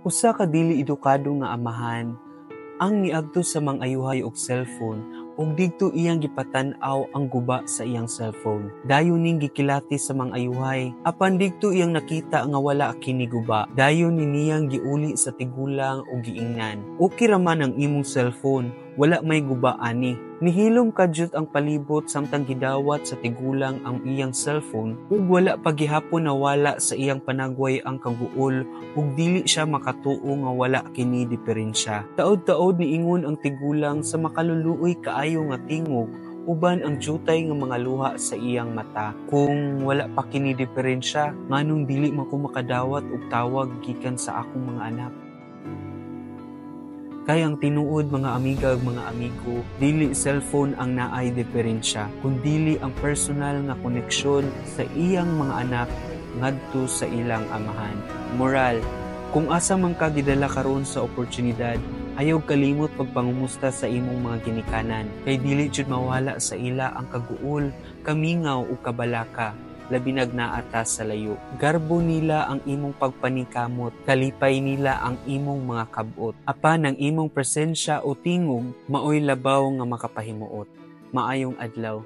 Usa ka dili edukado nga amahan ang niadto sa mang-ayuhay og cellphone ug didto iyang gipatan-aw ang guba sa iyang cellphone. Dayon ning gikilati sa mang-ayuhay, apan didto iyang nakita nga wala kini guba. Dayon ni niyang giuli sa tigulang ug giingnan. Okay ra man ang imong cellphone, wala may guba ani. Nihilom kadyot ang palibot samtang gidawat sa tigulang ang iyang cellphone ug wala pa gihapon nawala sa iyang panagway ang kaguol ug dili siya makatuo nga wala kini diferensya. Taod-taod niingon ang tigulang sa makaluluoy kaayo nga tingog uban ang jutay nga mga luha sa iyang mata. Kung wala pa kini diferensya, nganong dili man ko makadawat og tawag gikan sa akong mga anak? Kay ang tinuod mga amiga ug mga amigo, dili cellphone ang naay diferensya, kundi ang personal nga koneksyon sa iyang mga anak ngadto sa ilang amahan. Moral, kung asa man ka gidala karon sa oportunidad, ayaw kalimot pagpangumusta sa imong mga ginikanan, kay dili jud mawala sa ila ang kaguol, kamingaw ug kabalaka. Labi nagnaata sa layo. Garbo nila ang imong pagpanikamot, kalipay nila ang imong mga kabot. Apan ang imong presensya o tingog, maoy labaw nga makapahimuot. Maayong adlaw.